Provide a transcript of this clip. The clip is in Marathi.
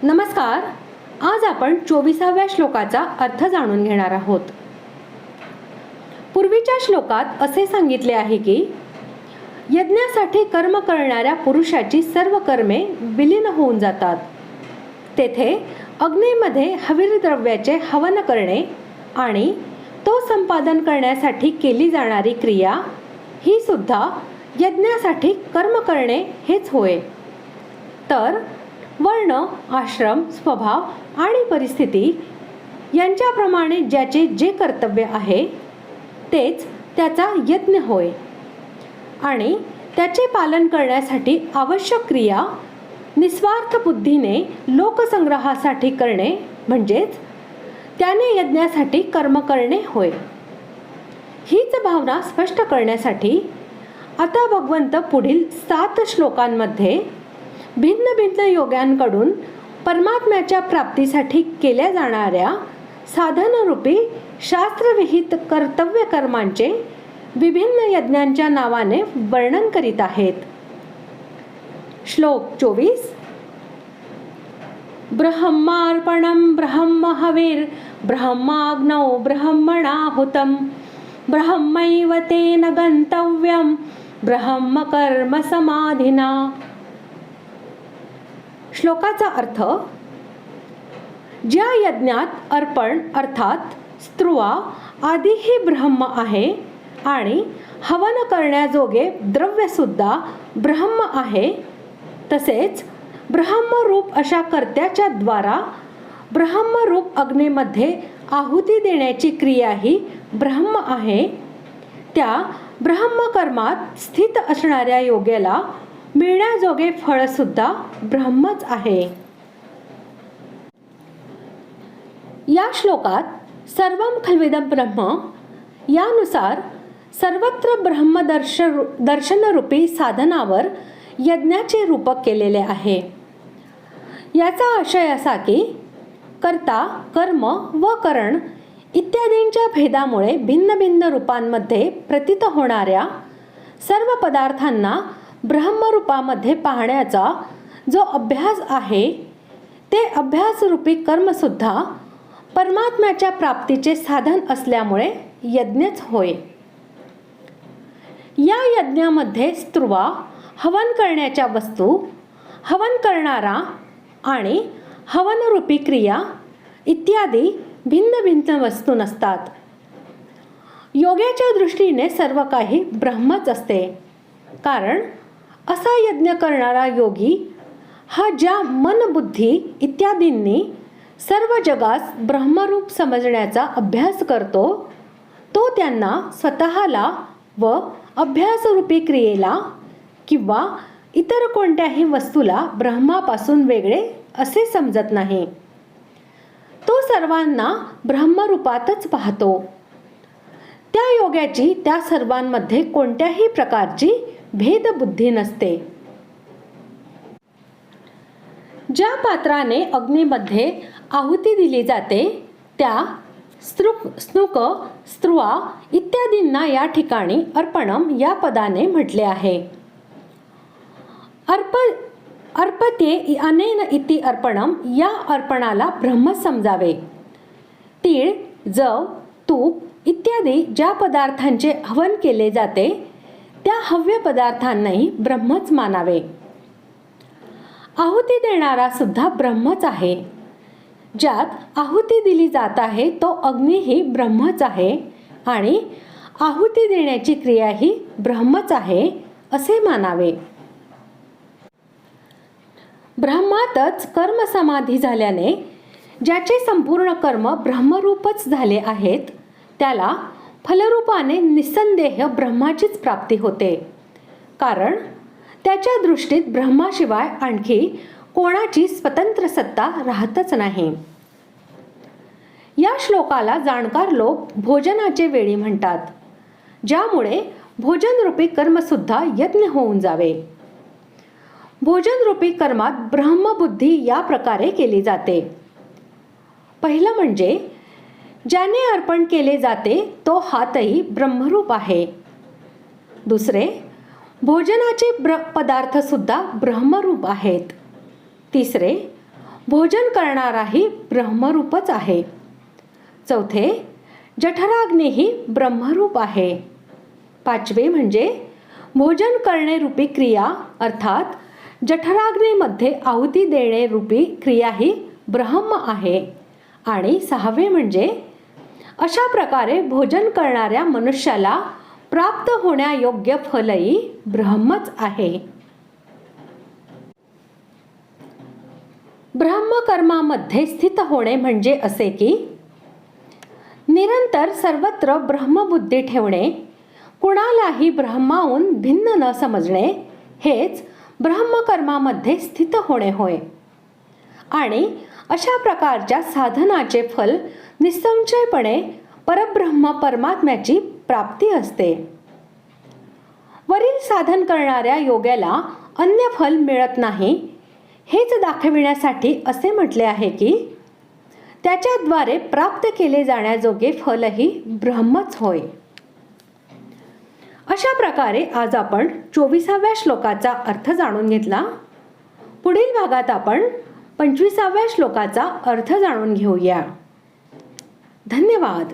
नमस्कार. आज आपण 24व्या श्लोकाचा अर्थ जाणून घेणार आहोत. पूर्वीच्या श्लोकात असे सांगितले आहे की यज्ञासाठी कर्म करणाऱ्या पुरुषाची सर्व कर्मे विलीन होऊन जातात. तेथे अग्नीमध्ये हविर द्रव्याचे हवन करणे आणि तो संपादन करण्यासाठी केली जाणारी क्रिया ही सुद्धा यज्ञासाठी कर्म करणे हेच होय. तर वर्ण, आश्रम, स्वभाव आणि परिस्थिती यांच्याप्रमाणे ज्याचे जे कर्तव्य आहे तेच त्याचा यज्ञ होय आणि त्याचे पालन करण्यासाठी आवश्यक क्रिया निस्वार्थ बुद्धीने लोकसंग्रहासाठी करणे म्हणजेच त्याने यज्ञासाठी कर्म करणे होय. हीच भावना स्पष्ट करण्यासाठी आता भगवंत पुढील 7 श्लोकांमध्ये भिन्न भिन्न योग्यांकडून परमात्म्याच्या प्राप्तीसाठी केल्या जाणाऱ्या साधनरूपी शास्त्रविहित कर्तव्य कर्मांचे विभिन्न यज्ञांच्या नावाने वर्णन करीत आहेत. श्लोक 24. ब्रह्मार्पणं ब्रह्महविर् ब्रह्माग्नौ ब्रह्मणाहुतं ब्रह्मैव तेन गंतव्यं ब्रह्मकर्म समाधिना. श्लोकाचा अर्थ: ज्या यज्ञात अर्पण अर्थात स्त्रुवा आदी ही ब्रह्म आहे आणि हवन करण्याजोगे द्रव्यसुद्धा ब्रह्म आहे, तसेच ब्रह्मरूप अशा कर्त्याच्या द्वारा ब्रह्मरूप अग्नीमध्ये आहुती देण्याची क्रियाही ब्रह्म आहे, त्या ब्रह्मकर्मात स्थित असणाऱ्या योग्याला मिळण्याजोगे फळसुद्धा ब्रह्मच आहे. या श्लोकात सर्वं खल्विदं ब्रह्म यानुसार सर्वत्र ब्रह्मदर्शनरूपी साधनावर यज्ञाचे रूपक केलेले आहे. याचा आशय असा की कर्ता, कर्म व करण इत्यादींच्या भेदामुळे भिन्न भिन्न रूपांमध्ये प्रतीत होणाऱ्या सर्व पदार्थांना ब्रह्मरूपामध्ये पाहण्याचा जो अभ्यास आहे ते अभ्यासरूपी कर्मसुद्धा परमात्म्याच्या प्राप्तीचे साधन असल्यामुळे यज्ञच होय. या यज्ञामध्ये स्त्रुवा, हवन करण्याच्या वस्तू, हवन करणारा आणि हवनरूपी क्रिया इत्यादी भिन्न भिन्न वस्तू नसतात. योग्याच्या दृष्टीने सर्व काही ब्रह्मच असते. कारण असा यज्ञ करणारा योगी हा ज्या मन, बुद्धी इत्यादींनी सर्व जगास ब्रह्मरूप समजण्याचा अभ्यास करतो तो त्यांना स्वतःला व अभ्यासरूपी क्रियेला किंवा इतर कोणत्याही वस्तूला ब्रह्मापासून वेगळे असे समजत नाही. तो सर्वांना ब्रह्मरूपातच पाहतो. त्या योग्याची त्या सर्वांमध्ये कोणत्याही प्रकारची भेदबुद्धी नसते. ज्या पात्राने अग्नीमध्ये आहुती दिली जाते त्या स्नुक, स्त्रुवा इत्यादींना या ठिकाणी अर्पणम या पदाने म्हटले आहे. अर्पते अनेन इति अर्पणम या अर्पणाला ब्रह्म समजावे. तीळ, जव, तूप इत्यादी ज्या पदार्थांचे हवन केले जाते त्या हव्य पदार्थांनाही ब्रह्मच मानावे. आहुती देणारा सुद्धा ब्रह्मच आहे. ज्यात आहुती दिली जात आहे तो अग्नीही ब्रह्मच आहे आणि आहुती देण्याची क्रियाही ब्रह्मच आहे असे मानावे. ब्रह्मातच कर्म समाधी झाल्याने ज्याचे संपूर्ण कर्म ब्रह्मरूपच झाले आहेत त्याला फलरूपाने निस्संदेह ब्रह्माचीच प्राप्ती होते. कारण त्याच्या दृष्टीत ब्रह्माशिवाय आणखी कोणाची स्वतंत्र सत्ता राहतच नाही. या श्लोकाला जाणकार लोक भोजनाचे वेळी म्हणतात, ज्यामुळे भोजनरूपी कर्मसुद्धा यज्ञ होऊन जावे. भोजनरूपी कर्मात ब्रह्मबुद्धी या प्रकारे केली जाते. पहिलं म्हणजे ज्याने अर्पण केले जाते तो हातही ब्रह्मरूप आहे. दुसरे, भोजनाचे पदार्थ सुद्धा ब्रह्मरूप आहेत. तिसरे, भोजन करणाराही ब्रह्मरूपच आहे. चौथे, जठराग्नीही ब्रह्मरूप आहे. पाचवे म्हणजे भोजन करणे रूपी क्रिया अर्थात जठराग्नीमध्ये आहुती देणे रूपी क्रिया ही ब्रह्म आहे. आणि सहावे म्हणजे अशा प्रकारे भोजन करणाऱ्या मनुष्याला प्राप्त होण्यायोग्य फलही ब्रह्मच आहे. ब्रह्मकर्मामध्ये स्थित होणे म्हणजे असे की निरंतर सर्वत्र ब्रह्मबुद्धी ठेवणे, कुणालाही ब्रह्माहून भिन्न न समजणे, हेच ब्रह्मकर्मामध्ये स्थित होणे होय. आणि अशा प्रकारच्या साधनाचे फल निसंशयपणे परब्रह्म परमात्म्याची प्राप्ती असते. वरील साधन करणाऱ्या योग्याला अन्य फल मिळत नाही हेच दाखविण्यासाठी असे म्हटले आहे की त्याच्याद्वारे प्राप्त केले जाण्याजोगे फलही ब्रह्मच होय. अशा प्रकारे आज आपण 24व्या श्लोकाचा अर्थ जाणून घेतला. पुढील भागात आपण 25व्या श्लोकाचा अर्थ जाणून घेऊया. धन्यवाद.